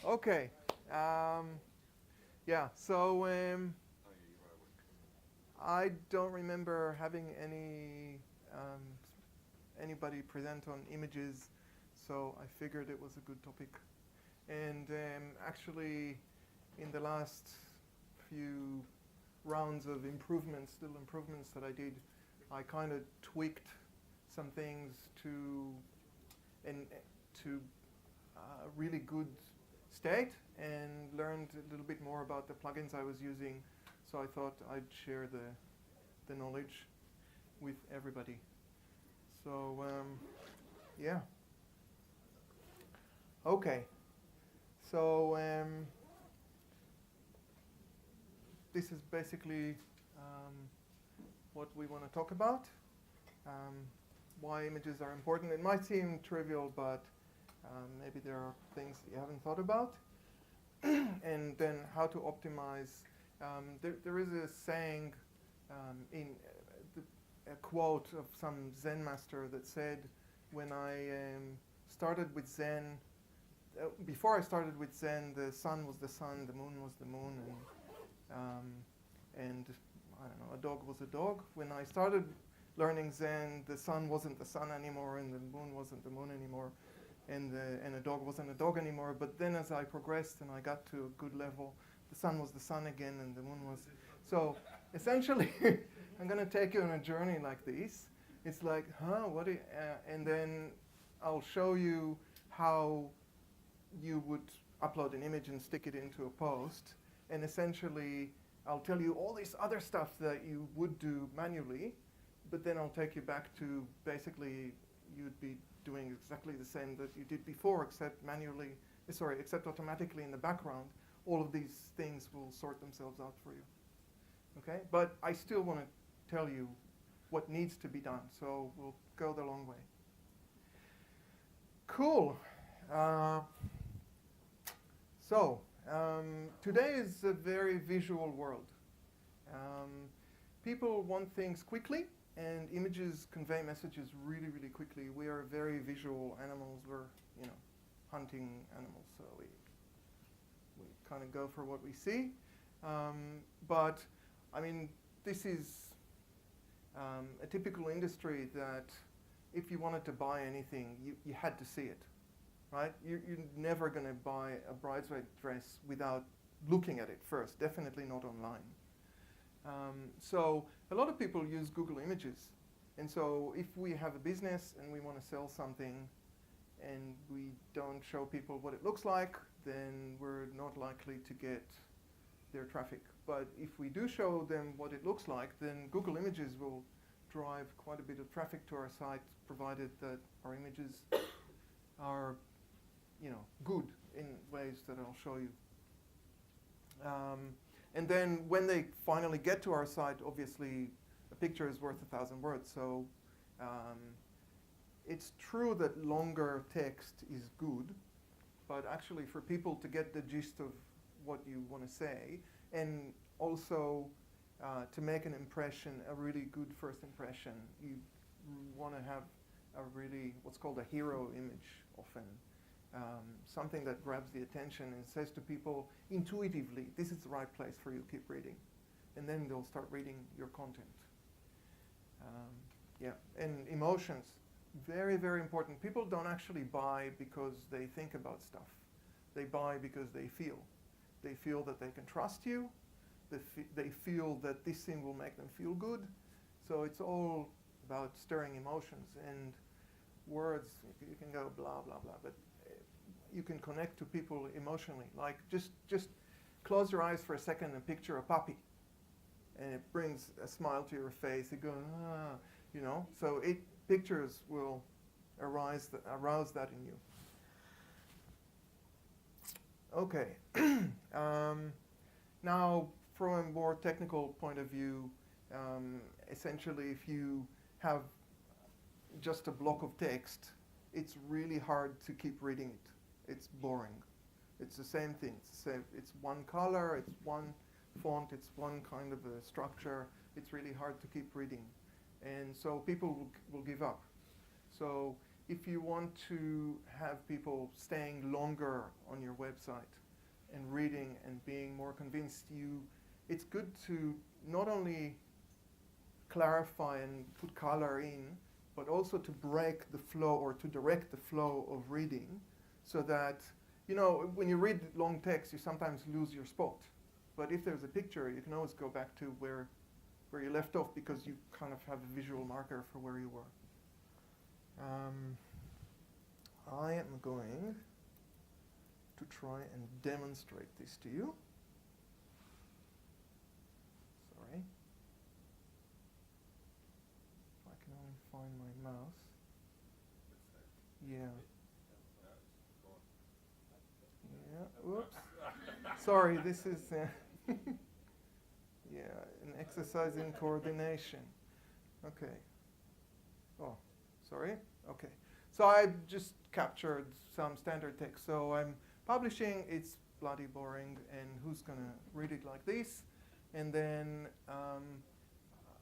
Okay. Yeah. So I don't remember having anybody present on images, so I figured it was a good topic. And actually, in the last few rounds of improvements, little improvements that I did, I kind of tweaked some things and to a really good state and learned a little bit more about the plugins I was using. So I thought I'd share the knowledge with everybody. So yeah. Okay. So this is basically what we want to talk about. Why images are important. It might seem trivial, but maybe there are things you haven't thought about. And then how to optimize. There is a saying in a quote of some Zen master that said, when I started with Zen, before I started with Zen, the sun was the sun, the moon was the moon, and I don't know, a dog was a dog. When I started learning Zen, the sun wasn't the sun anymore, and the moon wasn't the moon anymore, and a dog wasn't a dog anymore. But then as I progressed and I got to a good level, the sun was the sun again, and the moon was. So essentially, I'm going to take you on a journey like this. It's like, what? And then I'll show you how you would upload an image and stick it into a post. And essentially, I'll tell you all this other stuff that you would do manually, but then I'll take you back to basically you'd be doing exactly the same that you did before, except automatically in the background. All of these things will sort themselves out for you. Okay? But I still want to tell you what needs to be done, so we'll go the long way. Cool. Today is a very visual world. People want things quickly, and images convey messages really, really quickly. We are very visual animals. We're, hunting animals, so we kind of go for what we see. But I mean, this is a typical industry that if you wanted to buy anything, you had to see it, right? You're never going to buy a bridesmaid dress without looking at it first, definitely not online. So a lot of people use Google Images. And so if we have a business and we want to sell something and we don't show people what it looks like, then we're not likely to get their traffic. But if we do show them what it looks like, then Google Images will drive quite a bit of traffic to our site, provided that our images are, good in ways that I'll show you. And then when they finally get to our site, obviously a picture is worth 1,000 words. So it's true that longer text is good, but actually for people to get the gist of what you want to say, and also to make an impression, a really good first impression, you want to have a really, what's called a hero image often. Something that grabs the attention and says to people intuitively, this is the right place for you, keep reading. And then they'll start reading your content. And emotions, very, very important. People don't actually buy because they think about stuff. They buy because they feel. They feel that they can trust you. They feel that this thing will make them feel good. So it's all about stirring emotions. And words, you can go blah, blah, blah, but you can connect to people emotionally. Like just close your eyes for a second and picture a puppy. And it brings a smile to your face. You go, So pictures will arouse that in you. Okay. Now, from a more technical point of view, essentially if you have just a block of text, it's really hard to keep reading it. It's boring. It's the same thing. It's one color, it's one font, it's one kind of a structure. It's really hard to keep reading. And so people will give up. So if you want to have people staying longer on your website and reading and being more convinced, it's good to not only clarify and put color in, but also to break the flow or to direct the flow of reading, so that, you know, when you read long text, you sometimes lose your spot. But if there's a picture, you can always go back to where you left off, because you kind of have a visual marker for where you were. I am going to try and demonstrate this to you. Sorry. If I can only find my mouse. Yeah. Yeah, whoops. Sorry, this is, yeah, an exercise in coordination. Okay. Oh, sorry. Okay. So I just captured some standard text. So I'm publishing, it's bloody boring, and who's going to read it like this? And then,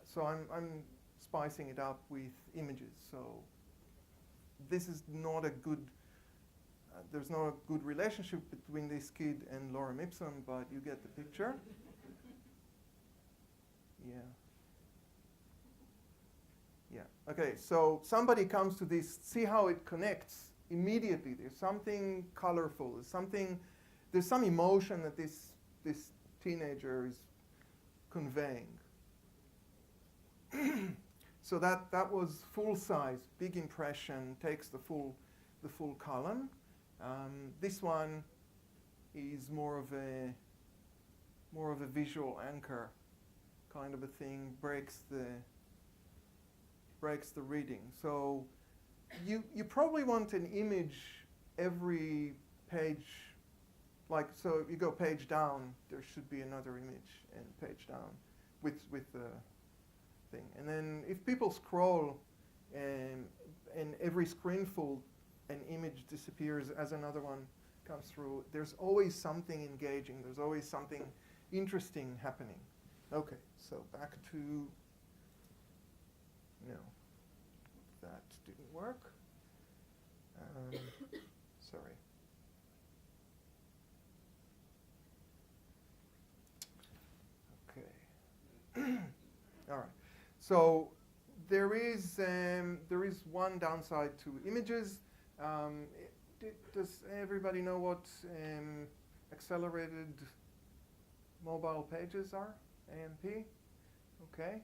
so I'm spicing it up with images. So this is not a good, there's not a good relationship between this kid and Lorem Ipsum, but you get the picture. Yeah. Yeah. Okay, so somebody comes to this, see how it connects immediately. There's something colorful, there's some emotion that this teenager is conveying. So that was full size, big impression, takes the full column. This one is more of a visual anchor kind of a thing, breaks the reading. So you probably want an image every page. Like, so if you go page down, there should be another image, and page down with the thing. And then if people scroll and every screenful, an image disappears as another one comes through, there's always something engaging, there's always something interesting happening. Okay, so back to, no, that didn't work. Sorry. Okay. All right. So there is one downside to images. Does everybody know what accelerated mobile pages are? AMP? Okay.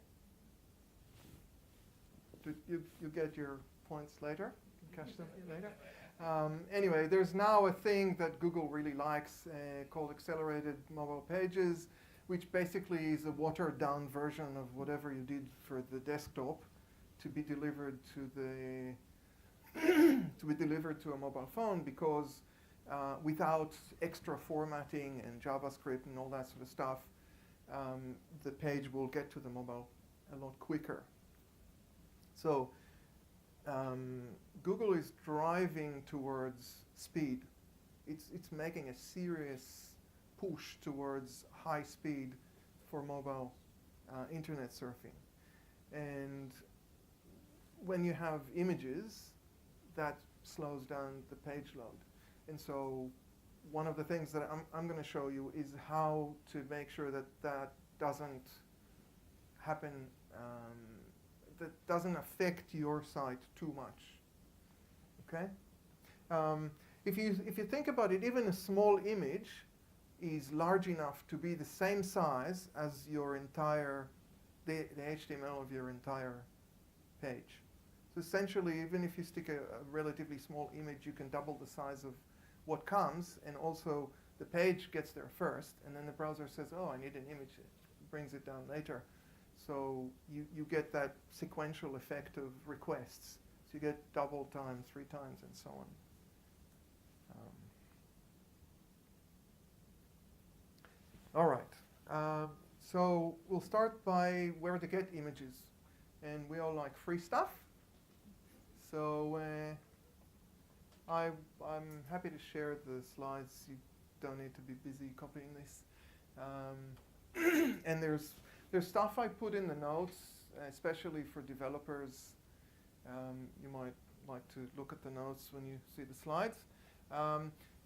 You get your points later. Catch them later. Anyway, there's now a thing that Google really likes called accelerated mobile pages, which basically is a watered-down version of whatever you did for the desktop to be delivered to a mobile phone, because without extra formatting and JavaScript and all that sort of stuff, the page will get to the mobile a lot quicker. So Google is driving towards speed. It's making a serious push towards high speed for mobile internet surfing. And when you have images, that slows down the page load. And so one of the things that I'm going to show you is how to make sure that that doesn't happen, that doesn't affect your site too much. Okay? If you think about it, even a small image is large enough to be the same size as your entire, the HTML of your entire page. So essentially, even if you stick a relatively small image, you can double the size of what comes, and also the page gets there first, and then the browser says, oh, I need an image, it brings it down later. So you get that sequential effect of requests. So you get double times, 3 times, and so on. All right. So we'll start by where to get images. And we all like free stuff. So I'm happy to share the slides. You don't need to be busy copying this. And there's stuff I put in the notes, especially for developers. You might like to look at the notes when you see the slides.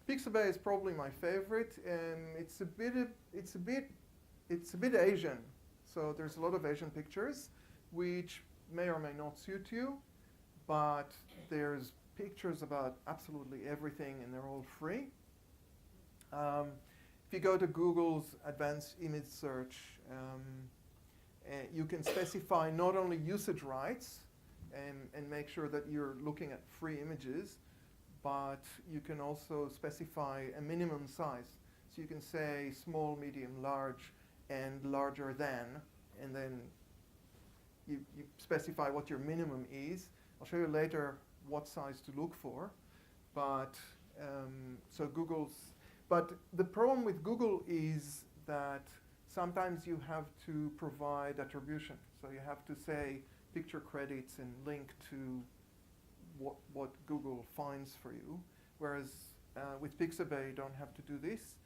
Pixabay is probably my favorite, and it's a bit Asian. So there's a lot of Asian pictures, which may or may not suit you, but there's pictures about absolutely everything, and they're all free. If you go to Google's advanced image search, you can specify not only usage rights and make sure that you're looking at free images, but you can also specify a minimum size. So you can say small, medium, large, and larger than, and then you specify what your minimum is. I'll show you later what size to look for. But but the problem with Google is that sometimes you have to provide attribution. So you have to say picture credits and link to what Google finds for you. Whereas with Pixabay, you don't have to do this.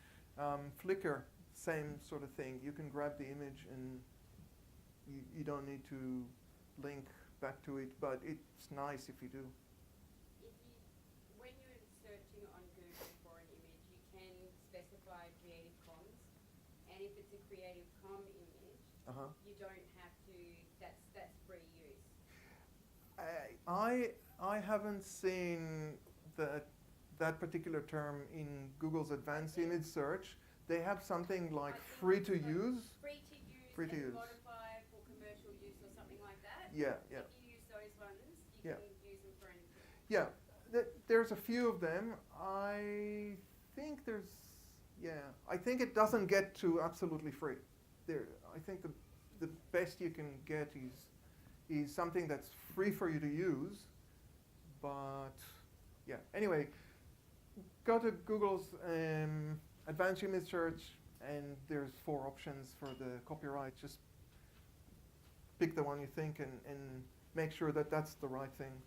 Flickr, same sort of thing. You can grab the image and you don't need to link back to it, but it's nice if you do. When you're searching on Google for an image, you can specify Creative Commons, and if it's a Creative Commons image, you don't have to. That's free use. I haven't seen that particular term in Google's advanced image search. They have something like free to use. Free to use. Modify for commercial use or something like that. Yeah, yeah. If you use those ones, you can use them for anything. Yeah, there's a few of them. I think I think it doesn't get to absolutely free. I think the best you can get is something that's free for you to use, but yeah. Anyway, go to Google's advanced image search, and there's 4 options for the copyright. Just pick the one you think and make sure that that's the right thing.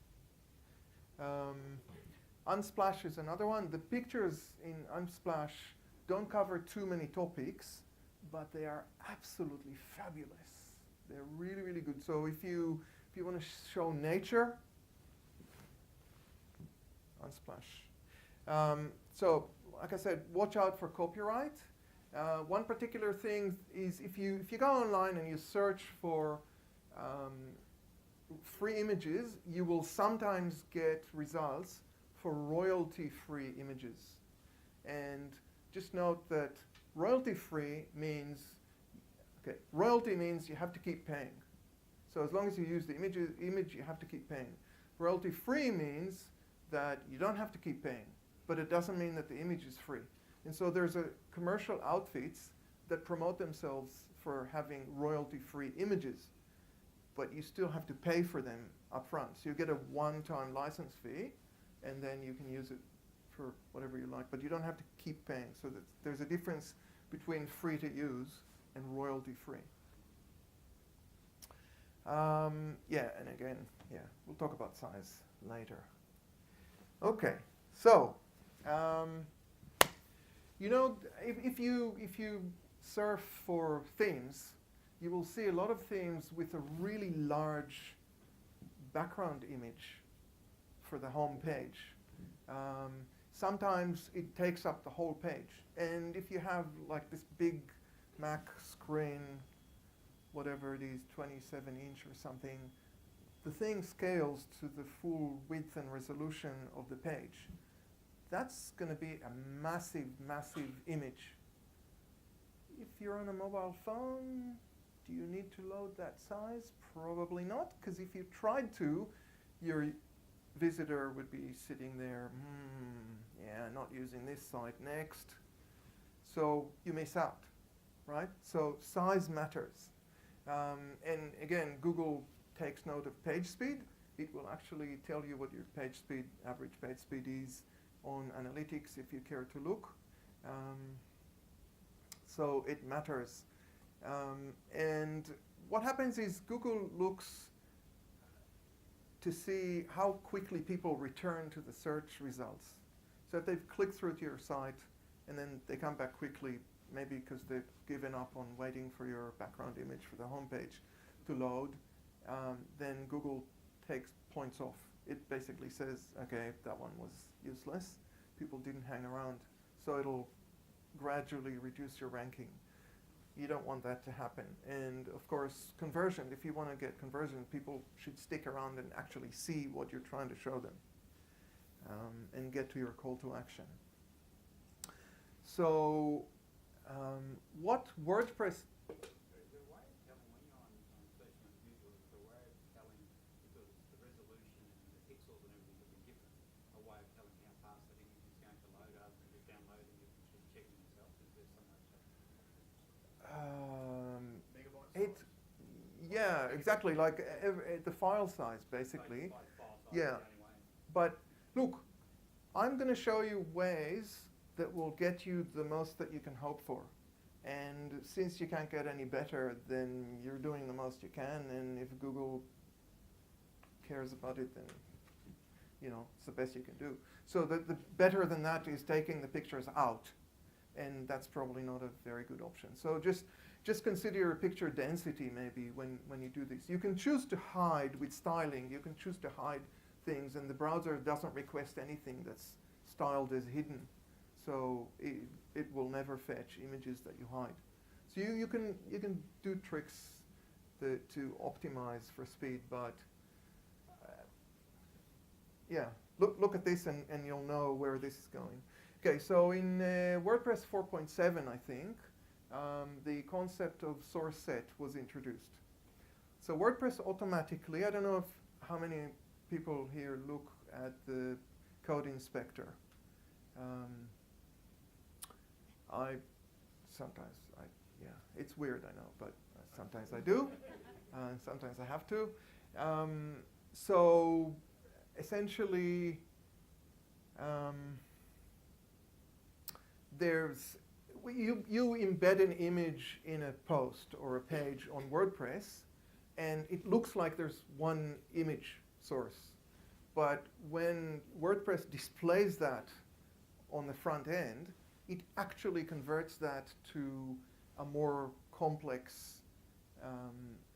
Unsplash is another one. The pictures in Unsplash don't cover too many topics, but they are absolutely fabulous. They're really, really good. So if you want to show nature, Unsplash. So like I said, watch out for copyright. One particular thing is if you go online and you search for free images, you will sometimes get results for royalty-free images. And just note that royalty-free means, royalty means you have to keep paying. So as long as you use the image, you have to keep paying. Royalty-free means that you don't have to keep paying, but it doesn't mean that the image is free. And so there's commercial outfits that promote themselves for having royalty-free images, but you still have to pay for them up front. So you get a one-time license fee, and then you can use it for whatever you like, but you don't have to keep paying. So there's a difference between free to use and royalty-free. And again, we'll talk about size later. Okay, so if you surf for themes, you will see a lot of themes with a really large background image for the home page. Sometimes it takes up the whole page. And if you have like this big Mac screen, whatever it is, 27-inch or something, the thing scales to the full width and resolution of the page. That's going to be a massive, massive image. If you're on a mobile phone, do you need to load that size? Probably not, because if you tried to, your visitor would be sitting there, not using this site, next. So you miss out, right? So size matters. And again, Google takes note of page speed. It will actually tell you what your page speed, average page speed is on analytics if you care to look. So it matters. And what happens is Google looks to see how quickly people return to the search results. So if they've clicked through to your site and then they come back quickly, maybe because they've given up on waiting for your background image for the homepage to load, then Google takes points off. it basically says, okay, that one was useless. People didn't hang around. So it'll gradually reduce your ranking. You don't want that to happen. And of course, conversion, if you want to get conversion, people should stick around and actually see what you're trying to show them, and get to your call to action. So what WordPress... The way of telling, when you're on searching on Google, the way of telling, because the resolution and the pixels and everything will be different, a way of telling how fast that image is going to load rather than just downloading it and just checking yourself. Is there some way to it, yeah, exactly, like the file size, basically. Yeah, but look, I'm going to show you ways that will get you the most that you can hope for. And since you can't get any better, then you're doing the most you can, and if Google cares about it, then it's the best you can do. So the better than that is taking the pictures out, and that's probably not a very good option. So just consider your picture density maybe when you do this. You can choose to hide with styling. You can choose to hide things, and the browser doesn't request anything that's styled as hidden. So it will never fetch images that you hide. So you can do tricks to optimize for speed, but yeah, look at this and you'll know where this is going. Okay, so in WordPress 4.7, I think, the concept of source set was introduced. So WordPress automatically, I don't know how many people here look at the code inspector. It's weird, I know, but sometimes I do, sometimes I have to. So essentially, you embed an image in a post or a page on WordPress, and it looks like there's one image source. But when WordPress displays that on the front end, it actually converts that to a more complex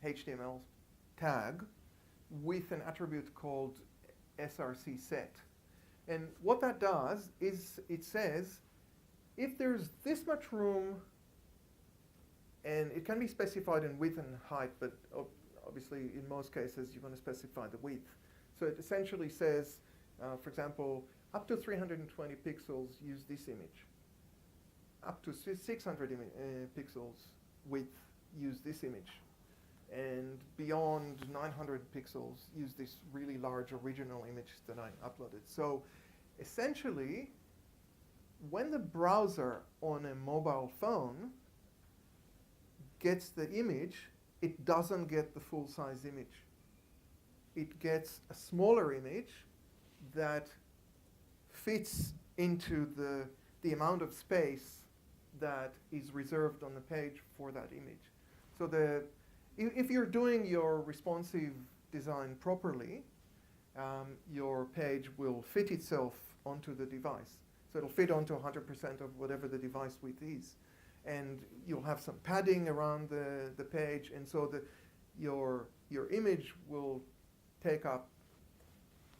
HTML tag with an attribute called src set. And what that does is it says, if there's this much room, and it can be specified in width and height, but obviously in most cases you're going to specify the width. So it essentially says, for example, up to 320 pixels, use this image. Up to 600 pixels width, use this image. And beyond 900 pixels, use this really large original image that I uploaded. So essentially, when the browser on a mobile phone gets the image, it doesn't get the full-size image. It gets a smaller image that fits into the amount of space that is reserved on the page for that image. So if you're doing your responsive design properly, your page will fit itself onto the device. So it'll fit onto 100% of whatever the device width is. And you'll have some padding around the page, and so your image will take up,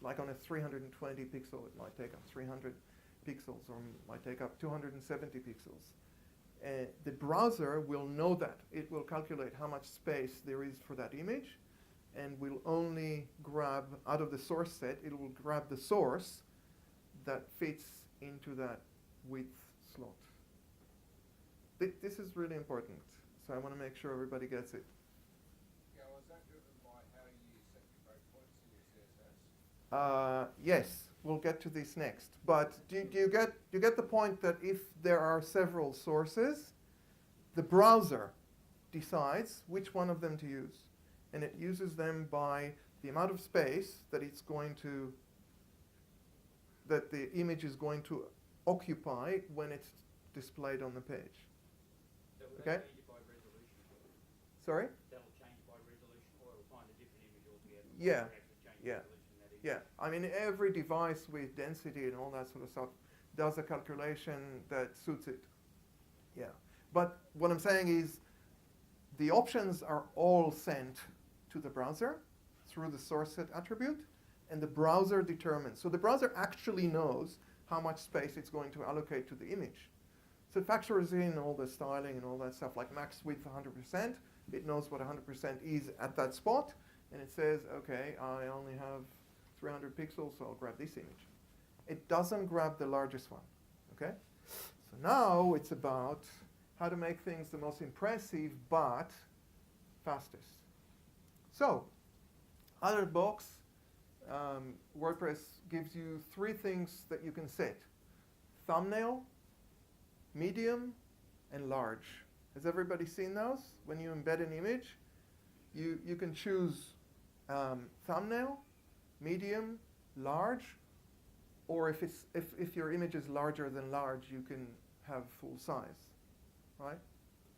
like on a 320 pixel, it might take up 300 pixels, or might take up 270 pixels. The browser will know that. It will calculate how much space there is for that image, and will only grab, out of the source set, it will grab the source that fits into that width slot. This is really important, so I want to make sure everybody gets it. Yeah, was that driven by how you set your breakpoints in your CSS? Yes, we'll get to this next. But do you get the point that if there are several sources, the browser decides which one of them to use, and it uses them by the amount of space that that the image is going to occupy when it's displayed on the page. So will Okay? that change it by resolution? Sorry? That'll change it by resolution, or it'll find a different image altogether? Yeah. Or actually change Yeah. the resolution that image? Yeah, I mean, every device with density and all that sort of stuff does a calculation that suits it. Yeah, but what I'm saying is the options are all sent to the browser through the source set attribute, and the browser determines. So the browser actually knows how much space it's going to allocate to the image. So it factors in all the styling and all that stuff, like max width 100%. It knows what 100% is at that spot, and it says, okay, I only have 300 pixels, so I'll grab this image. It doesn't grab the largest one, okay? So now it's about how to make things the most impressive, but fastest. So, out of the box, WordPress gives you 3 things that you can set: thumbnail, medium, and large. Has everybody seen those? When you embed an image, you can choose thumbnail, medium, large, or if your image is larger than large, you can have full size, right?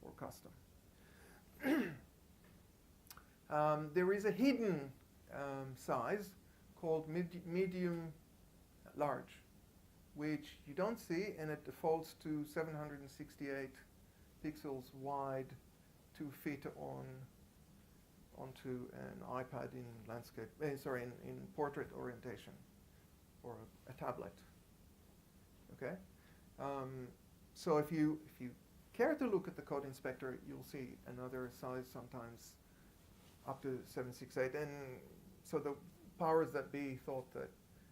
Or custom. There is a hidden size called medium large, which you don't see, and it defaults to 768 pixels wide to fit onto an iPad in landscape, in portrait orientation, or a tablet. Okay, so if you care to look at the code inspector, you'll see another size sometimes up to 768, and so the powers that be thought that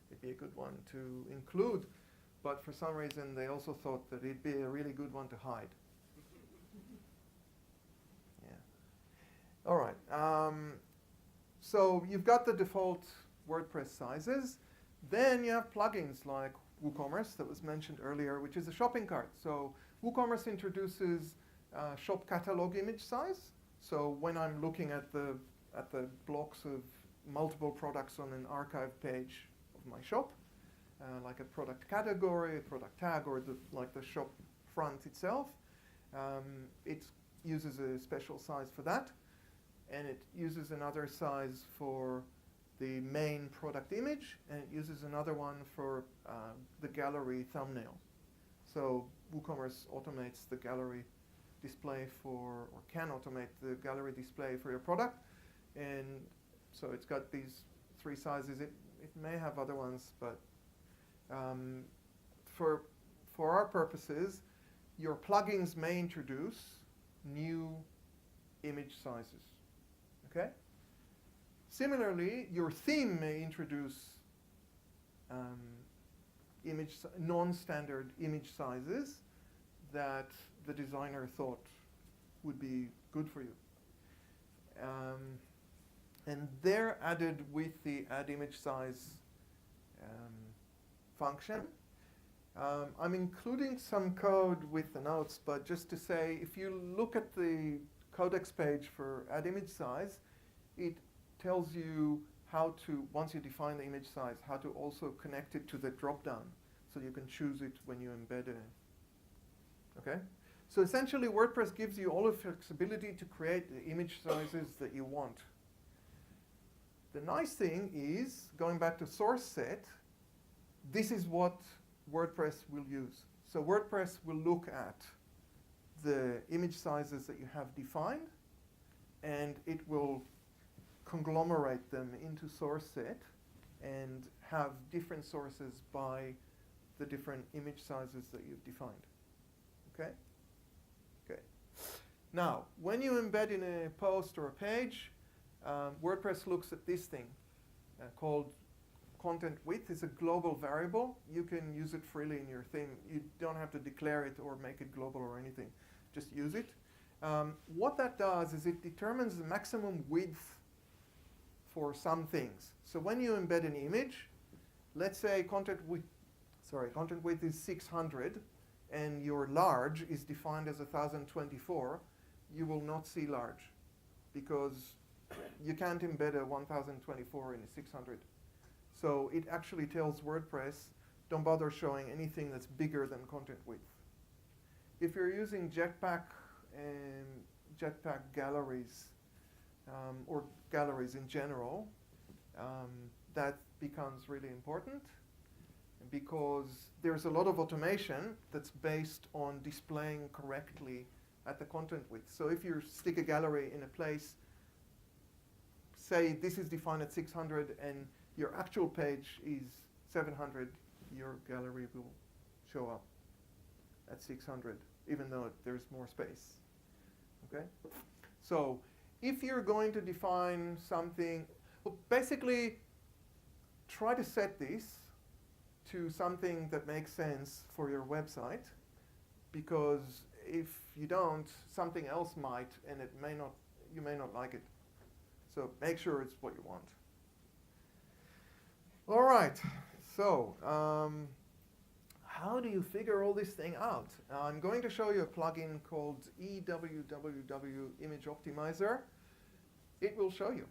it'd be a good one to include, but for some reason they also thought that it'd be a really good one to hide. Yeah. All right. So you've got the default WordPress sizes. Then you have plugins like WooCommerce that was mentioned earlier, which is a shopping cart. So WooCommerce introduces shop catalog image size. So when I'm looking at the blocks of multiple products on an archive page of my shop, like a product category, a product tag, or like the shop front itself, it uses a special size for that, and it uses another size for the main product image, and it uses another one for the gallery thumbnail. So WooCommerce automates the gallery display or can automate the gallery display for your product, and so it's got these 3 sizes. It may have other ones, but for our purposes, your plugins may introduce new image sizes. Okay. Similarly, your theme may introduce non-standard image sizes that the designer thought would be good for you. And they're added with the add image size function. I'm including some code with the notes, but just to say, if you look at the codex page for add image size, it tells you how to, once you define the image size, how to also connect it to the drop-down, so you can choose it when you embed it. Okay? So essentially, WordPress gives you all the flexibility to create the image sizes that you want. The nice thing is, going back to source set, this is what WordPress will use. So WordPress will look at the image sizes that you have defined, and it will conglomerate them into source set and have different sources by the different image sizes that you've defined. Okay? Okay. Now, when you embed in a post or a page, WordPress looks at this thing called content width. Is a global variable. You can use it freely in your theme. You don't have to declare it or make it global or anything. Just use it. What that does is it determines the maximum width for some things. So when you embed an image, let's say content width is 600, and your large is defined as 1024, you will not see large, because you can't embed a 1024 in a 600. So it actually tells WordPress, don't bother showing anything that's bigger than content width. If you're using Jetpack galleries, or galleries in general, that becomes really important, because there's a lot of automation that's based on displaying correctly at the content width. So if you stick a gallery in a place say this is defined at 600 and your actual page is 700, your gallery will show up at 600, even though there's more space. Okay? So if you're going to define something, well, basically try to set this to something that makes sense for your website, because if you don't, something else might, and you may not like it. So make sure it's what you want. All right, so how do you figure all this thing out? I'm going to show you a plugin called EWWW Image Optimizer. It will show you.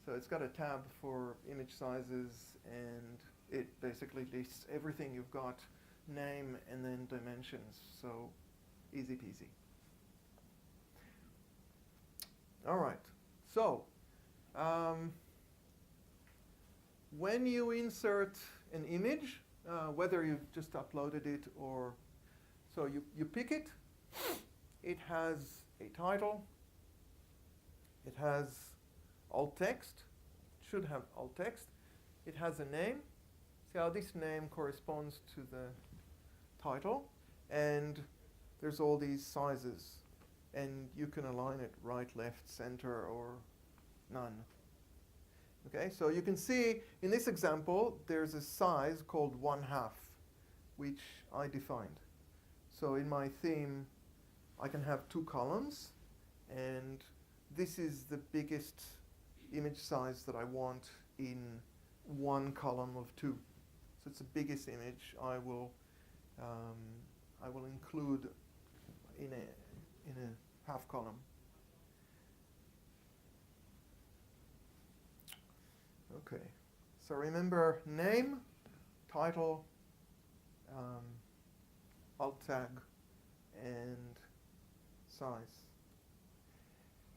So it's got a tab for image sizes, and it basically lists everything you've got, name and then dimensions. So easy peasy. All right, so when you insert an image, whether you've just uploaded it or, so you pick it, it has a title, it has alt text, should have alt text, it has a name, see how this name corresponds to the title, and there's all these sizes, and you can align it right, left, center, or none. Okay, so you can see in this example there's a size called 1/2, which I defined. So in my theme I can have 2 columns, and this is the biggest image size that I want in 1 column of 2. So it's the biggest image I will include in a half column. Okay, so remember name, title, alt tag, and size.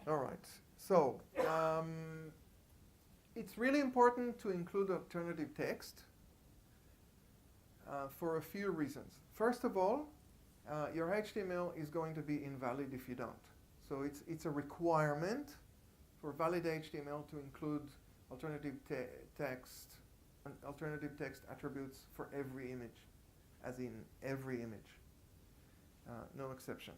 All right, so it's really important to include alternative text for a few reasons. First of all, your HTML is going to be invalid if you don't. So it's a requirement for valid HTML to include alternative text attributes for every image, as in every image, no exception.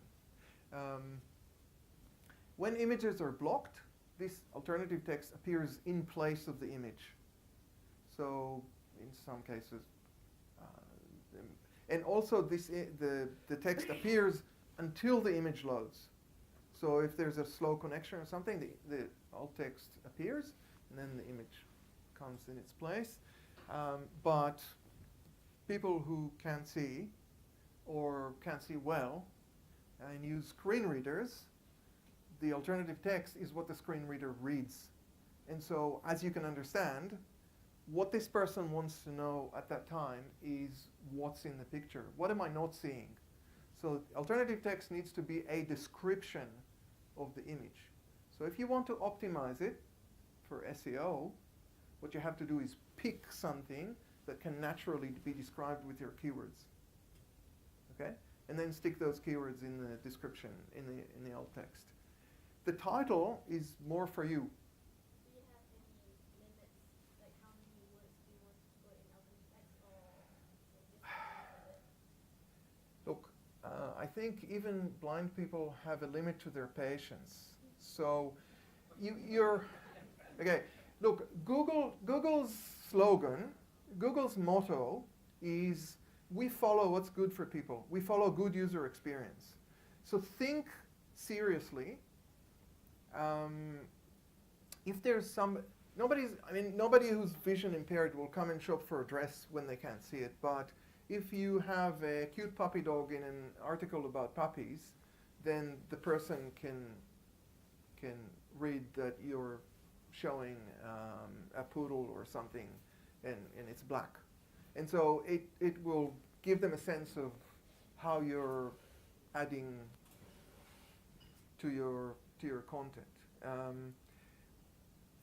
When images are blocked, this alternative text appears in place of the image. So in some cases, and also the text appears until the image loads. So if there's a slow connection or something, the alt text appears, and then the image comes in its place. But people who can't see or can't see well and use screen readers, the alternative text is what the screen reader reads. And so, as you can understand, what this person wants to know at that time is what's in the picture. What am I not seeing? So alternative text needs to be a description of the image. So if you want to optimize it for SEO, what you have to do is pick something that can naturally be described with your keywords. Okay? And then stick those keywords in the description, in the alt text. The title is more for you. Do you have any limits, like how many words do you want to put in alternative text, or just Look, I think even blind people have a limit to their patience. So you're okay. Look, Google's slogan, Google's motto is, we follow what's good for people. We follow good user experience. So think seriously. If there's nobody who's vision impaired will come and shop for a dress when they can't see it. But if you have a cute puppy dog in an article about puppies, then the person can read that you're showing a poodle or something, and it's black. And so it will give them a sense of how you're adding to your content.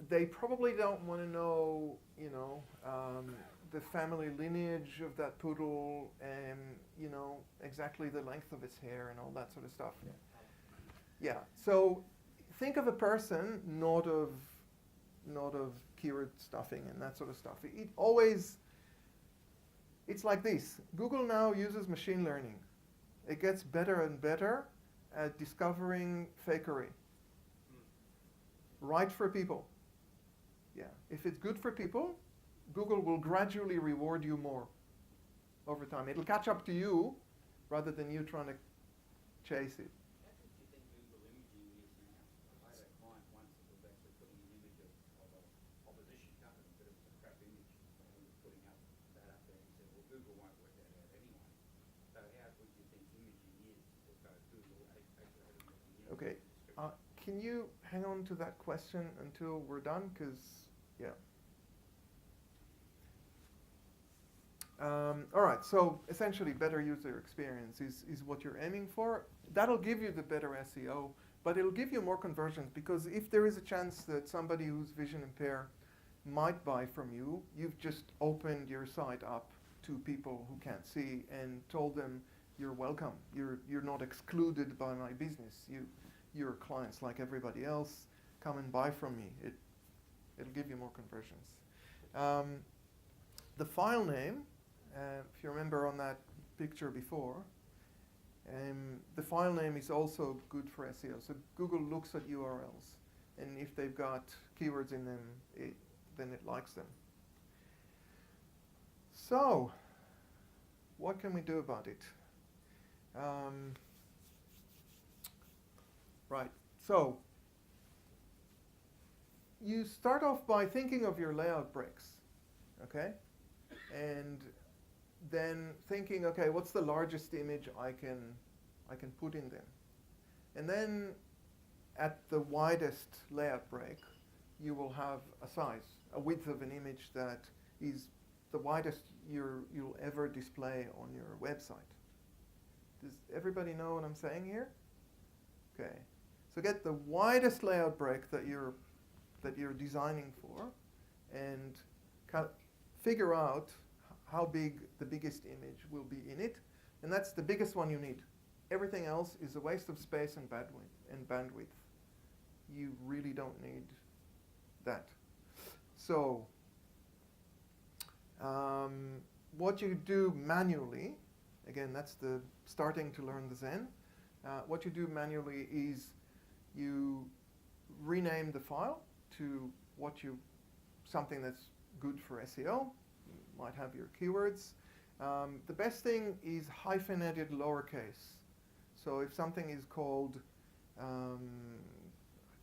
They probably don't want to know, the family lineage of that poodle and, exactly the length of its hair and all that sort of stuff. Yeah. So think of a person, not of not of keyword stuffing and that sort of stuff. It always, it's like this. Google now uses machine learning. It gets better and better at discovering fakery. Right for people. Yeah. If it's good for people, Google will gradually reward you more over time. It'll catch up to you rather than you trying to chase it. How good do you think Google imaging is now? I had a client once that was actually putting an image of a opposition company, but it was a crap image, and he was putting that up there. He said, well, Google won't work that out anyway. So how good do you think imaging is as far as Google actually having the image Okay. description? Can you hang on to that question until we're done? Because, yeah. All right, so essentially better user experience is what you're aiming for. That'll give you the better SEO, but it'll give you more conversions, because if there is a chance that somebody who's vision impaired might buy from you, you've just opened your site up to people who can't see and told them you're welcome. You're not excluded by my business. You're clients like everybody else. Come and buy from me. It'll give you more conversions. The file name, if you remember on that picture before, the file name is also good for SEO. So Google looks at URLs, and if they've got keywords in them, then it likes them. So, what can we do about it? Right, so you start off by thinking of your layout breaks, okay? And then thinking, okay, what's the largest image I can put in them? And then at the widest layout break, you will have a size, a width of an image that is the widest you'll ever display on your website. Does everybody know what I'm saying here? Okay. So get the widest layout break that you're designing for, and kind of figure out how big the biggest image will be in it, and that's the biggest one you need. Everything else is a waste of space and bandwidth. You really don't need that. So what you do manually, again, that's the starting to learn the Zen. What you do manually is you rename the file to something that's good for SEO. You might have your keywords. The best thing is hyphenated lowercase. So if something is called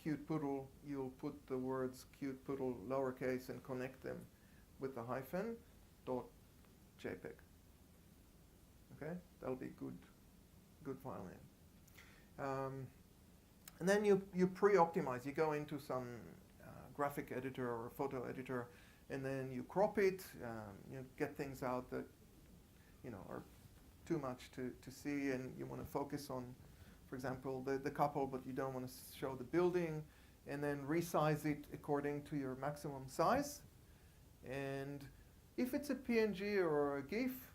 cute poodle, you'll put the words cute poodle lowercase and connect them with the hyphen .jpg. Okay, that'll be good file name. And then you pre-optimize. You go into some graphic editor or photo editor, and then you crop it. You get things out that are too much to see, and you want to focus on, for example, the couple, but you don't want to show the building, and then resize it according to your maximum size. And if it's a PNG or a GIF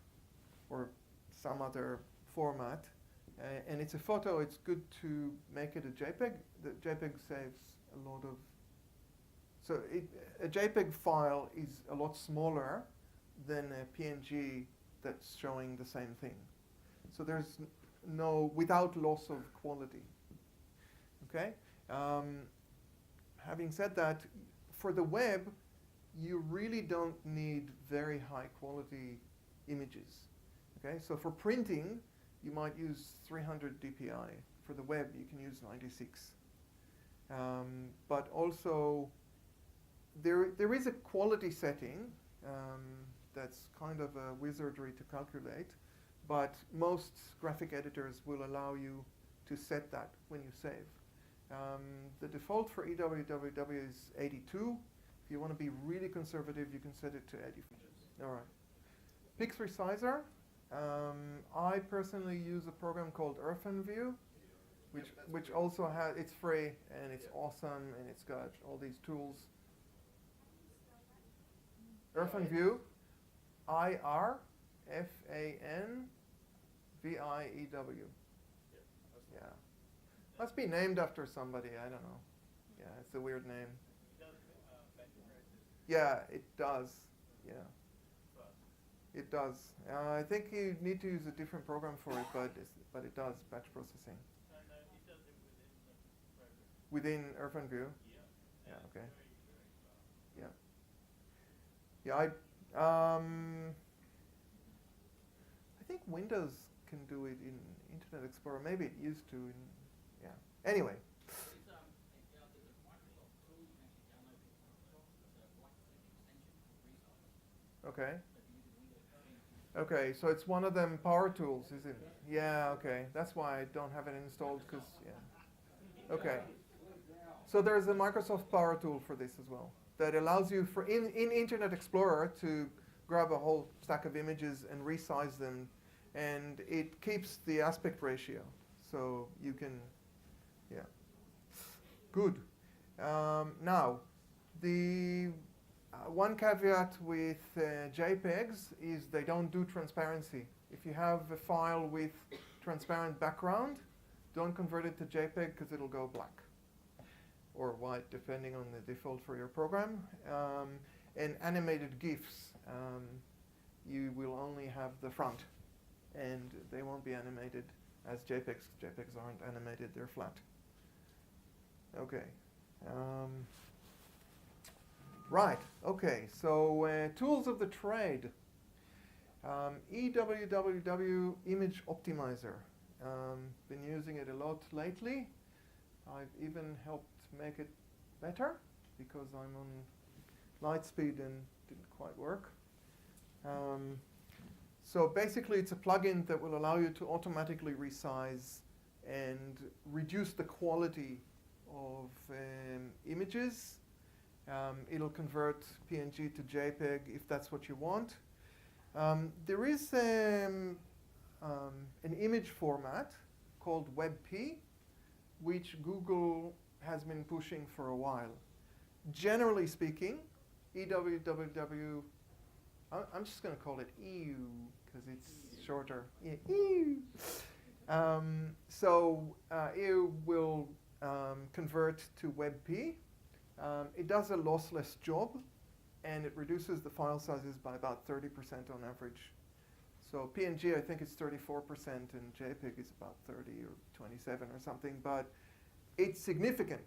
or some other format, and it's a photo, it's good to make it a JPEG. The JPEG saves a lot of... So a JPEG file is a lot smaller than a PNG that's showing the same thing. So there's without loss of quality. Okay? Having said that, for the web, you really don't need very high quality images. Okay? So for printing, you might use 300 dpi. For the web, you can use 96. But also, there is a quality setting that's kind of a wizardry to calculate, but most graphic editors will allow you to set that when you save. The default for EWWW is 82. If you want to be really conservative, you can set it to 85. All right. Pix Resizer. I personally use a program called EarthenView, which also has, it's free and it's awesome, and it's got all these tools. EarthenView, IRFANVIEW. Yeah. Must be named after somebody, I don't know. Yeah, it's a weird name. Yeah, it does. Yeah, it does. I think you need to use a different program for it, but it does batch processing. And it does it within the program. Within OpenView? Yeah. Yeah, And okay. Very, very fast. Yeah. Yeah, I think Windows can do it in Internet Explorer. Maybe it used to. Yeah. Anyway. There's a Microsoft tool you can actually download from Microsoft. It's a WordPress extension for resize. Okay. So if you use a Windows machine, Okay, so it's one of them power tools, is it? Yeah, okay. That's why I don't have it installed, because, yeah. Okay. So there's a Microsoft Power Tool for this as well that allows you for in Internet Explorer to grab a whole stack of images and resize them, and it keeps the aspect ratio. So you can, yeah. Good. Now, the one caveat with JPEGs is they don't do transparency. If you have a file with transparent background, don't convert it to JPEG because it'll go black or white, depending on the default for your program. And animated GIFs, you will only have the front, and they won't be animated as JPEGs. JPEGs aren't animated, they're flat. Okay. Right, okay, so tools of the trade. EWWW Image Optimizer. Been using it a lot lately. I've even helped make it better because I'm on light speed and didn't quite work. So basically it's a plugin that will allow you to automatically resize and reduce the quality of images. It'll convert PNG to JPEG if that's what you want. There is an image format called WebP, which Google has been pushing for a while. Generally speaking, EWWW, I'm just going to call it EU because it's shorter. Yeah, EU. EU will convert to WebP. It does a lossless job, and it reduces the file sizes by about 30% on average. So PNG, I think it's 34%, and JPEG is about 30 or 27 or something, but it's significant.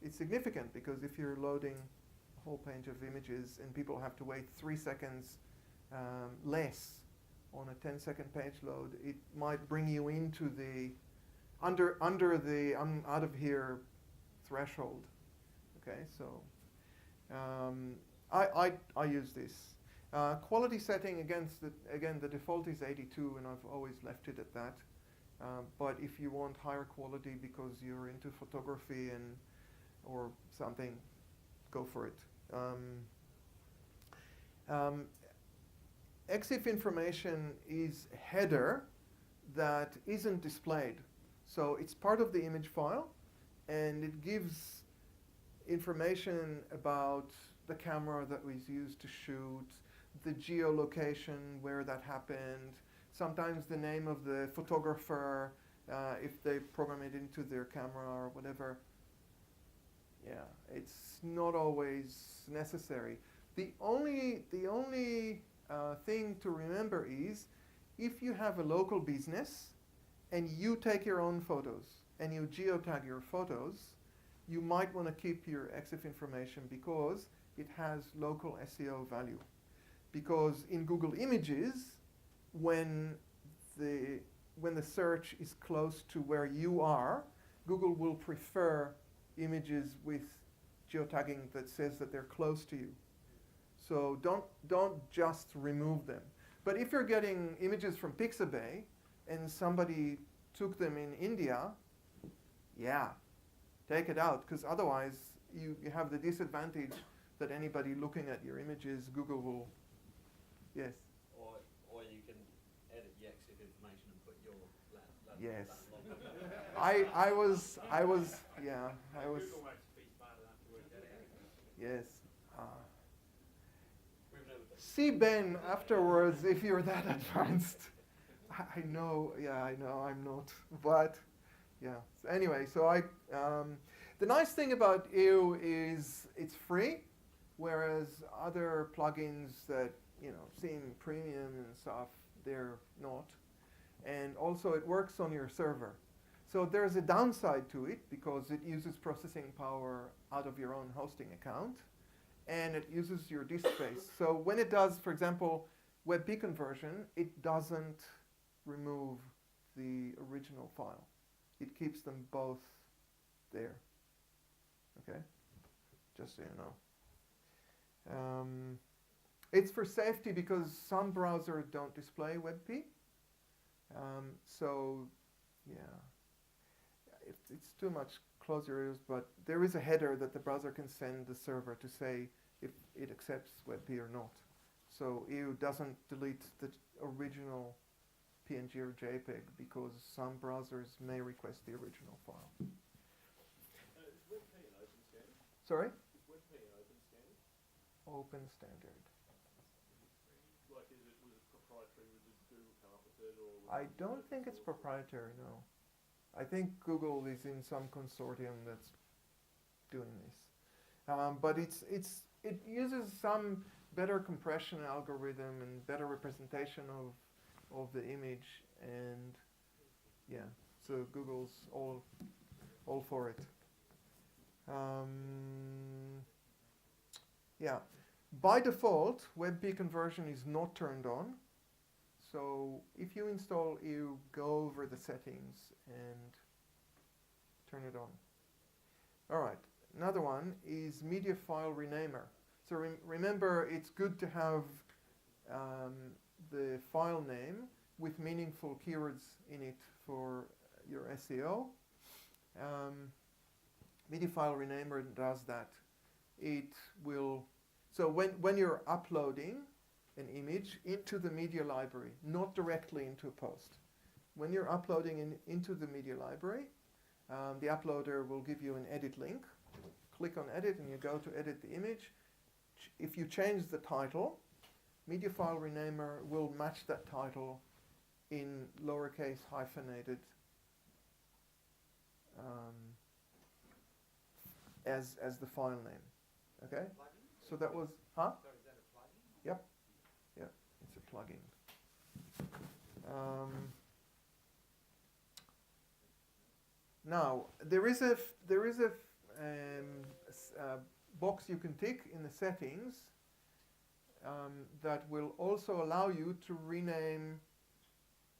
It's significant because if you're loading a whole page of images and people have to wait 3 seconds less on a 10-second page load, it might bring you into the under the I'm out of here threshold. Okay, so I use this. Quality setting again, the default is 82, and I've always left it at that. But if you want higher quality because you're into photography or something, go for it. EXIF information is header that isn't displayed. So it's part of the image file, and it gives information about the camera that was used to shoot, the geolocation where that happened, sometimes the name of the photographer, if they program it into their camera or whatever. Yeah, it's not always necessary. The only thing to remember is if you have a local business and you take your own photos and you geotag your photos, you might want to keep your EXIF information because it has local SEO value. Because in Google Images, when the search is close to where you are, Google will prefer images with geotagging that says that they're close to you. So don't just remove them. But if you're getting images from Pixabay and somebody took them in India, yeah, take it out, because otherwise you have the disadvantage that anybody looking at your images, Google will, yes. Or you can edit the EXIF information and put your Yes. log. I was, yeah, I was, Google won't be smart enough to work that out. yes. We've never done. See Ben afterwards if you're that advanced. I know, yeah, I know I'm not, but yeah. So anyway, so the nice thing about EU is it's free, whereas other plugins that seem premium and stuff, they're not. And also it works on your server. So there's a downside to it because it uses processing power out of your own hosting account and it uses your disk space. So when it does, for example, WebP conversion, it doesn't remove the original file. It keeps them both there. Okay? Just so you know. It's for safety because some browsers don't display WebP. So, yeah. It's too much, close your ears, but there is a header that the browser can send the server to say if it accepts WebP or not. So EU doesn't delete the original PNG or JPEG because some browsers may request the original file. Is WebP an open standard? Sorry? Is WebP an open standard? Open standard. Like, was it proprietary? Did Google come up with it, or? I don't think it's proprietary, no. I think Google is in some consortium that's doing this. But it uses some better compression algorithm and better representation of the image, and yeah, so Google's all for it. Yeah, by default, WebP conversion is not turned on. So if you install, you go over the settings and turn it on. All right, another one is media file renamer. So remember, it's good to have the file name with meaningful keywords in it for your SEO. Media file renamer does that. It will, so when you're uploading an image into the media library, not directly into a post. When you're uploading into the media library, the uploader will give you an edit link. Click on edit and you go to edit the image. If you change the title, media file renamer will match that title in lowercase hyphenated as the file name. Okay? So that was, huh? So is that a plugin? Yep. Yeah, it's a plugin. Now there is a box you can tick in the settings that will also allow you to rename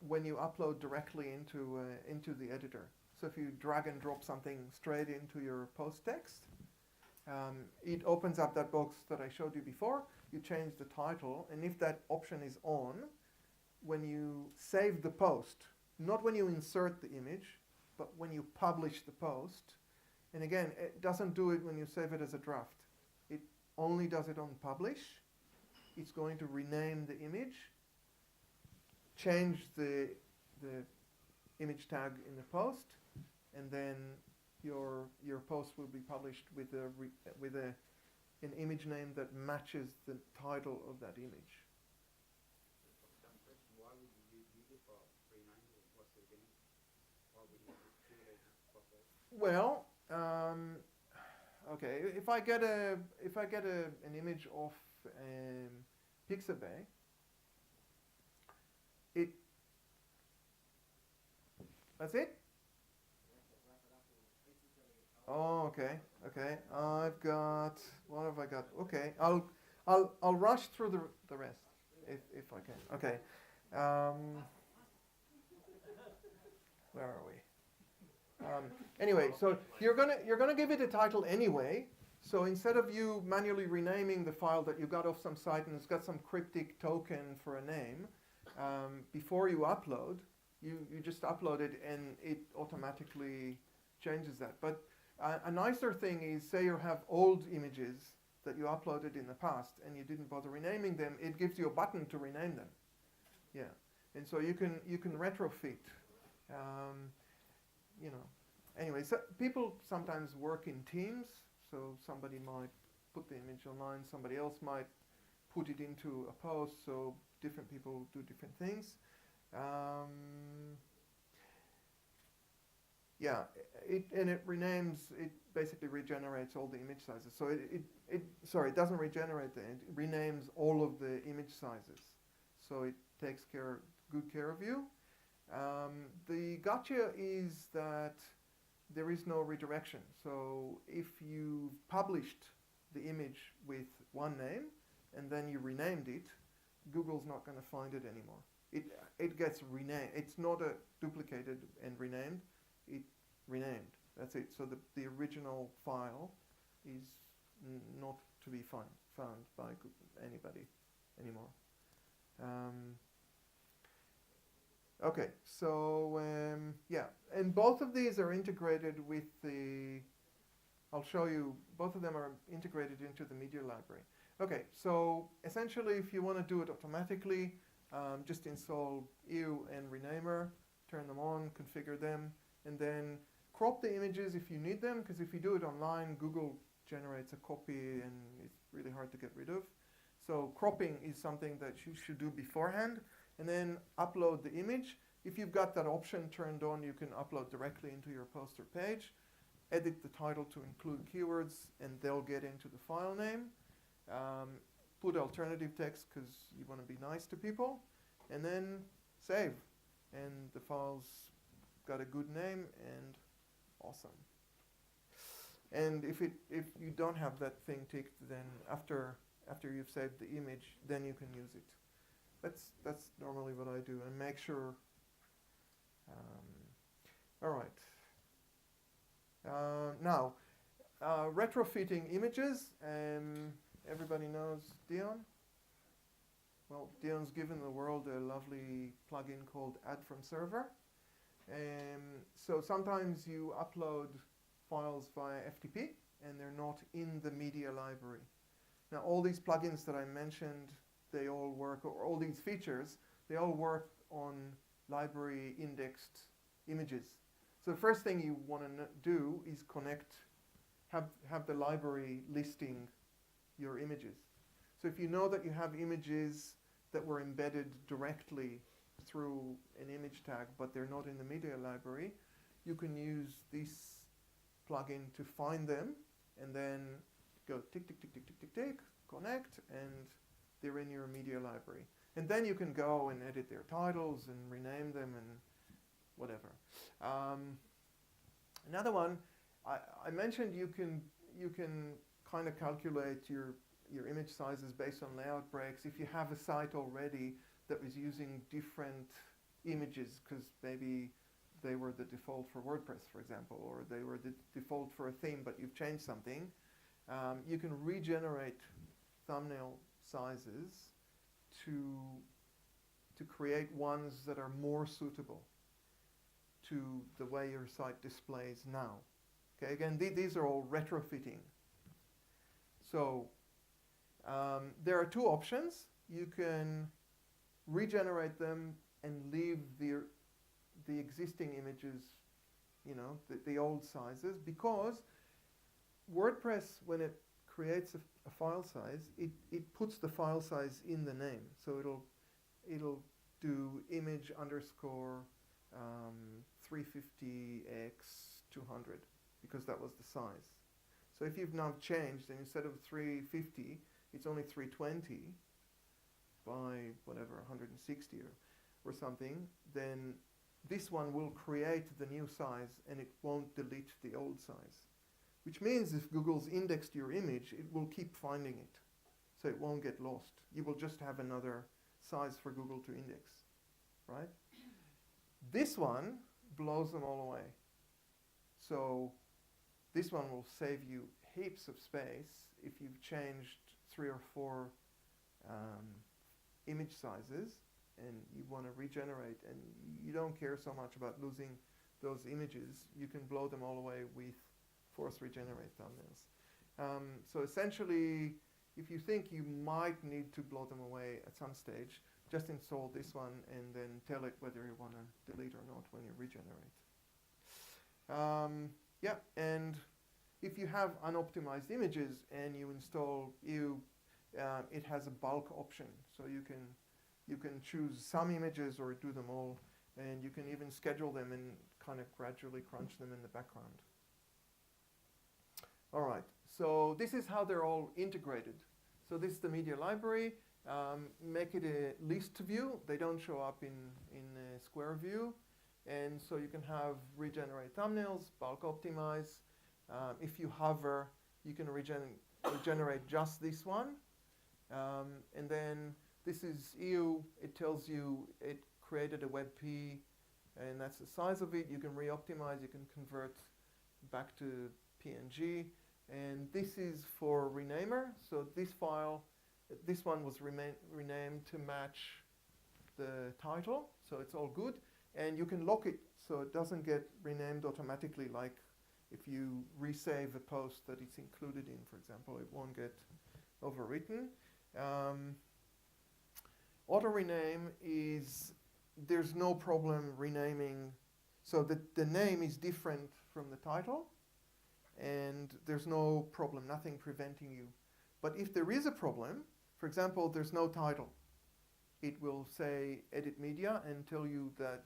when you upload directly into the editor. So if you drag and drop something straight into your post text, it opens up that box that I showed you before. You change the title, and if that option is on, when you save the post, not when you insert the image, but when you publish the post, and again, it doesn't do it when you save it as a draft. It only does it on publish. It's going to rename the image, change the image tag in the post, and then your post will be published with an image name that matches the title of that image. Some question, why would you use media file rename, or what's the beginning? Why would you do it like that? Well, okay. If I get an image of Pixabay, that's it. Oh, okay. I've got, what have I got? Okay, I'll rush through the rest if I can. Okay. Where are we? Anyway, so you're gonna give it a title anyway. So instead of you manually renaming the file that you got off some site and it's got some cryptic token for a name, before you upload, you just upload it and it automatically changes that. But a nicer thing is, say you have old images that you uploaded in the past and you didn't bother renaming them, it gives you a button to rename them. Yeah, and so you can retrofit. Anyway, so people sometimes work in teams. So somebody might put the image online, somebody else might put it into a post. So different people do different things. Yeah, it renames. It basically regenerates all the image sizes. So it doesn't regenerate them. It renames all of the image sizes. So it takes good care of you. The gotcha is that there is no redirection. So if you published the image with one name and then you renamed it, Google's not going to find it anymore. It gets renamed. It's not a duplicated and renamed. It renamed. That's it. So the original file is not to be found by anybody anymore. Okay, so yeah, and both of these are integrated with I'll show you, both of them are integrated into the media library. Okay, so essentially if you want to do it automatically, just install EU and Renamer, turn them on, configure them, and then crop the images if you need them, because if you do it online, Google generates a copy and it's really hard to get rid of. So cropping is something that you should do beforehand, and then upload the image. If you've got that option turned on, you can upload directly into your poster page, edit the title to include keywords, and they'll get into the file name. Put alternative text because you want to be nice to people, and then save. And the file's got a good name, and awesome. And if you don't have that thing ticked, then after you've saved the image, then you can use it. That's normally what I do, and make sure. All right. Now, retrofitting images. Everybody knows Dion. Well, Dion's given the world a lovely plugin called Add from Server. So sometimes you upload files via FTP, and they're not in the media library. Now, all these plugins that I mentioned, they all work, or all these features, they all work on library indexed images. So the first thing you want to do is have the library listing your images. So if you know that you have images that were embedded directly through an image tag, but they're not in the media library, you can use this plugin to find them, and then go tick, tick, tick, tick, tick, tick, tick, connect, and they're in your media library. And then you can go and edit their titles and rename them and whatever. Another one, I mentioned you can kind of calculate your image sizes based on layout breaks. If you have a site already that was using different images, because maybe they were the default for WordPress, for example, or they were the default for a theme, but you've changed something, you can regenerate thumbnail sizes to create ones that are more suitable to the way your site displays now. Okay, again, these are all retrofitting. So there are two options. You can regenerate them and leave the existing images, the old sizes, because WordPress, when it creates a file size, it puts the file size in the name. So it'll do image underscore 350x 200, because that was the size. So if you've now changed, and instead of 350, it's only 320 by whatever, 160 or something, then this one will create the new size and it won't delete the old size. Which means if Google's indexed your image, it will keep finding it. So it won't get lost. You will just have another size for Google to index, right? This one blows them all away. So this one will save you heaps of space if you've changed 3 or 4 image sizes and you want to regenerate, and you don't care so much about losing those images. You can blow them all away with force regenerate thumbnails. So essentially, if you think you might need to blow them away at some stage, just install this one and then tell it whether you want to delete or not when you regenerate. Yeah, and if you have unoptimized images and you install it has a bulk option, so you can choose some images or do them all, And you can even schedule them and kind of gradually crunch them in the background. All right, so this is how they're all integrated. So this is the media library. Make it a list view. They don't show up in a square view. And so you can have regenerate thumbnails, bulk optimize. If you hover, you can regenerate just this one. And then this is EU. It tells you it created a WebP, and that's the size of it. You can re-optimize. You can convert back to PNG. And this is for renamer. So this file, this one was renamed to match the title. So it's all good. And you can lock it so it doesn't get renamed automatically, like if you resave a post that it's included in, for example, it won't get overwritten. Auto rename is, there's no problem renaming, so the name is different from the title, and there's no problem, nothing preventing you. But if there is a problem, for example, there's no title, it will say edit media and tell you that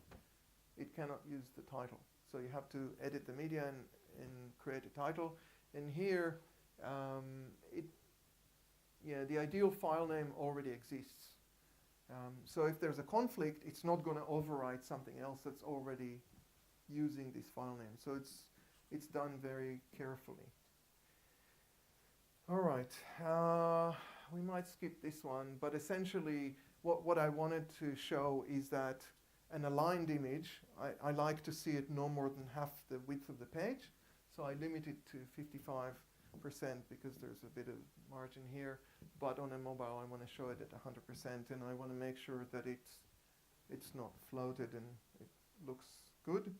it cannot use the title. So you have to edit the media and create a title. And here, the ideal file name already exists. So if there's a conflict, it's not going to overwrite something else that's already using this file name. So it's done very carefully. All right, we might skip this one, but essentially what I wanted to show is that an aligned image, I like to see it no more than half the width of the page. So I limit it to 55% because there's a bit of margin here. But on a mobile, I want to show it at 100%, and I want to make sure that it's not floated and it looks good.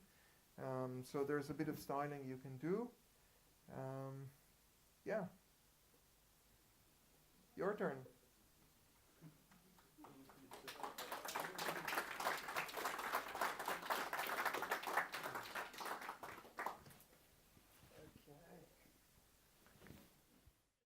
So there's a bit of styling you can do. Yeah. Your turn.